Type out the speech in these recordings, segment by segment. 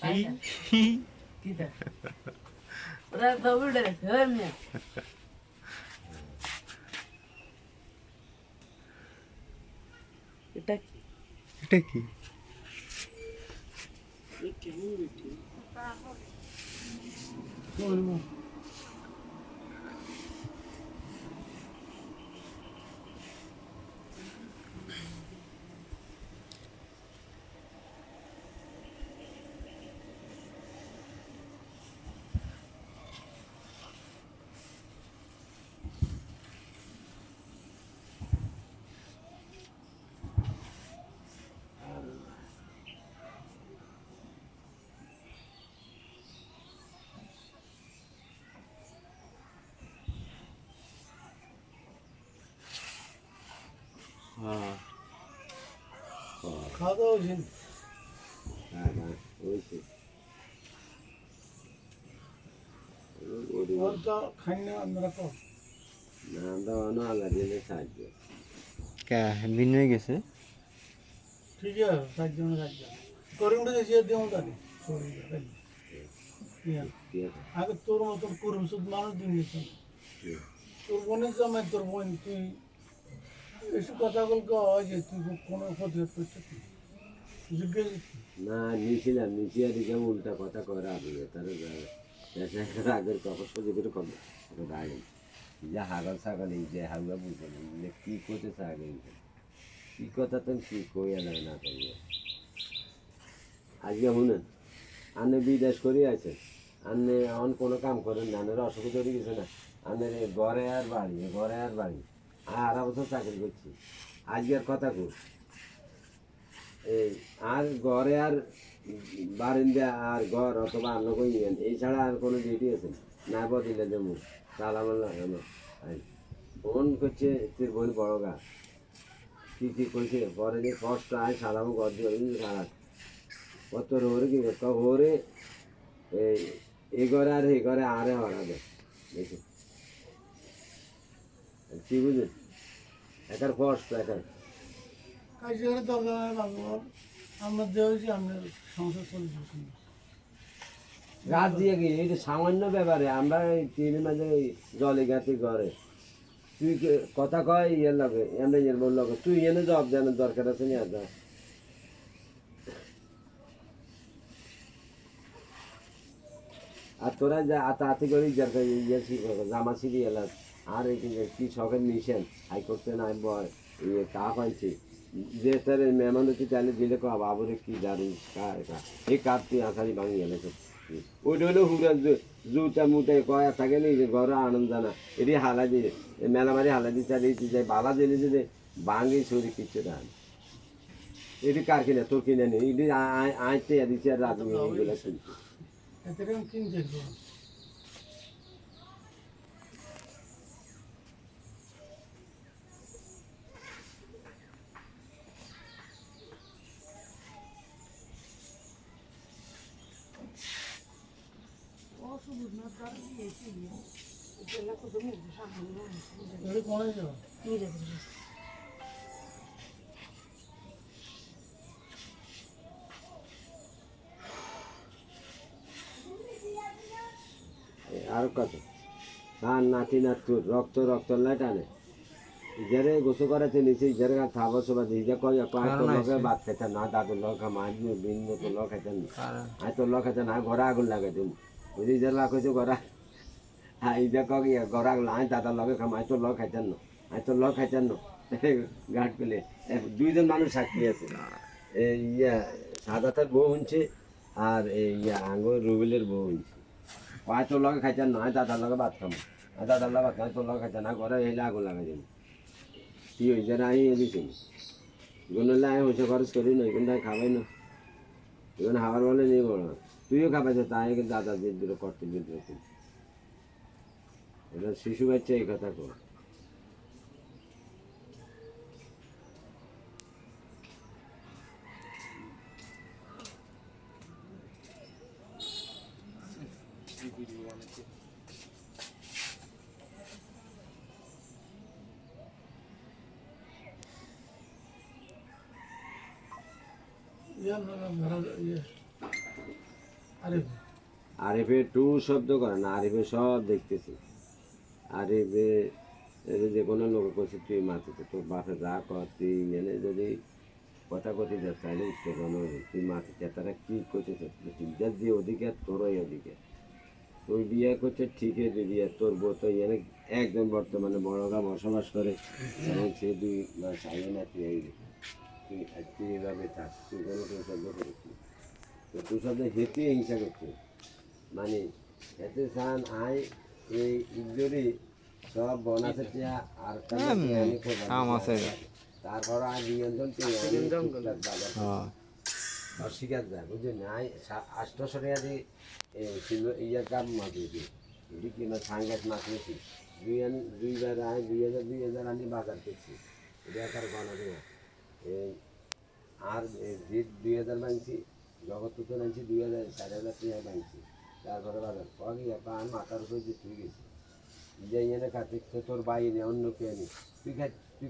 kita udah tahu udah sebenarnya এটা এটা কি? খাওয়া দাওয়া হয়েছে? আর তো খাই না আমরা তো কে বিন হয়ে গেছে? ঠিক আছে 7 জন করিমটা দেশে দিও তাহলে আগে তোর মতন করুম শুধ মানুষ দিন নিত তোর বোনের জামাই তোর বোন তুই এসব কথা বলতে হয় যে তুই কোনো ক্ষতি করছিস জিজ্ঞেস না নিয়েছিলাম নিচে দিকে উল্টা কথা করে আসবে তার আগের কথা সোজা করে করবে গাড়ি যে হাগল ছাগল এই যে হাগুয়া বুঝবে না কি করতেছে আগে কি কথা তো কি কই এলাম না করবে আজকে শুনেন আনে বিদেশ করে আছে আনে এখন কোনো কাম করেন না আনের অসুখ ধরে গেছে না আনের ঘরে আর বাড়ি আর বছর চাকরি করছি আজকের কথা কই এই আর ঘরে আর বারিন্দা আর ঘর অথবা অন্য কই নিয়েন এই ছাড়া আর কোনো ডিউটি আছে না বদিলে যেমন সালাম ফোন করছে তোর বোন বড় গা কি কইছে পরে যে কষ্ট আয় সালাম ঘর দিয়ে সারা কত রোরে কি হোরে এই ঘরে আর এই ঘরে আরে হরাবে দেখি কি বুঝলেন একার কষ্ট একার কাজের দরকার লাগবে আমরা দেওয়াছি আপনার সংসার চলছে রাত দিয়ে গিয়ে এটা সামান্য ব্যাপারে আমরা তিনের মাঝে জলে গাতে ঘরে তুই কথা কয় ইয়ের লাগে এমনি ইয়ের বলল তুই এনে জব জানার দরকার আছে না যা আর তোরা যা তাতে করে ইয়ে জামা ছিঁড়ি এলাম আর কি শখের মিশন হাই করতে না ইয়ে কাপ আনছি যে তার মেহমান হচ্ছে চাইলে দিলে কো বাবুরে কি দারুন এই কাপ তুই আসারি ভাঙি এলেছে ওইটা হলো হুড়া জুটা মুটাই কয়া থাকে নি যে ঘরে আনন্দ জানা এটি হালা দিয়ে মেলামারি হালা দিয়ে চালিয়েছি যে বালা দিলে যে ভাঙি শরীর কিচ্ছু দান এটি কার কিনে তোর কিনে নি এটি আইতে দিচ্ছে আর রাত এইগুলো কিনছে এতরকম কিনছে কোনে যাও আর কত ধান নাতি নাতুর রক্ত লাই টানে যারে গোসল করাতে নিচে যারে খাবার সবাই দিয়ে যা কয় তোর লগে ভাত খেতেন না দাদুর লগে মাছ ভিন্ন তোর লগ খেতেন আয় তোর লগ খেতেন না ঘরে আগুন লাগাই দিন বুঝি যারা কইছে ঘরা এই যে কক ঘরে আগুন আয় দাদার লগে খাম আয় তোর লগ খাইতেন না আয় তোর লগ খাইতেন না ঘাট পেলে দুইজন মানুষ সাক্ষী আছে এই সাদাতার বউ শুনছে আর এই আঙ্গুর রুবেলের বউ শুনছে আয় তোর লগে খাইতেন না আয় দাদার লগে ভাত খাম আয় দাদার লগে ভাত খাই তোর লগে খাইতেন না ঘরে এলে আগুন লাগাই দিন কি হয়েছে আই এদিকে গুনলে আয় হয়েছে খরচ করি না এখানটা খাবাই না এখানে খাবার বলে নিয়ে বড় তুইও খাবাইছে তাই কিন্তু দাদা দিয়ে দিল করতে দিল এটা শিশু বাচ্চা এই কথা কর ইয়ে আরে আরিফে টু শব্দ করে না, আরিফে সব দেখতেছি। আরিফে যে কোনো লোক করছে তুই মাতিতে তোর বাপের যা কর তুই এনে যদি কথা কথি যা চাইলে উত্তর কোনো তুই মাতিতে তারা কী করতেছে যা যে ওদিকে তোর ওই ওদিকে তুই বিয়ে করছে ঠিকই তুই বিয়ে তোর বউ তো এনে একজন বর্তমানে বড়গা বসবাস করে এবং সে 2 মাস আগে না তুই এই তুই তুই এভাবে থাক তুই কোনো শব্দ করেছিস তো তুই শব্দ হেঁটে হিংসা করছিস মানে এতে সান আই এই ইজ্জরি সব বনাতে টিয়া আর কাম আছে। তারপর আই নিয়ন্ত্রণ বাজার হ্যাঁ অস্বীকার যায় বুঝলি না আই 800 টাকা দিয়ে ইয়ার কাম মাতিয়ে দিই এটি কিনা সাংঘাত মাতিয়েছি দুইবার আয় 2000 আমি বাজার করছি এটা তার গণা দেওয়া এই আর জিত 2000 বানছি জগৎ তো আনছি 2000 4,000 টাকা বানছি তারপরে বাজার পাওয়া গিয়ে আমি মাথার উপর যে তুই গেছি যাই এনে কাছে তোর বাইরে অন্য কে নি তুই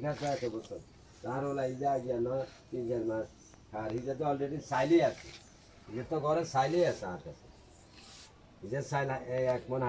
খাচ্ছে এত বছর তার হলো এই যা গিয়া না 3-4 মাস আর হিজা তো অলরেডি সাইলেই আছে হিজা তো ঘরে সাইলেই আছে আমার কাছে হিজা সাইল 1 মন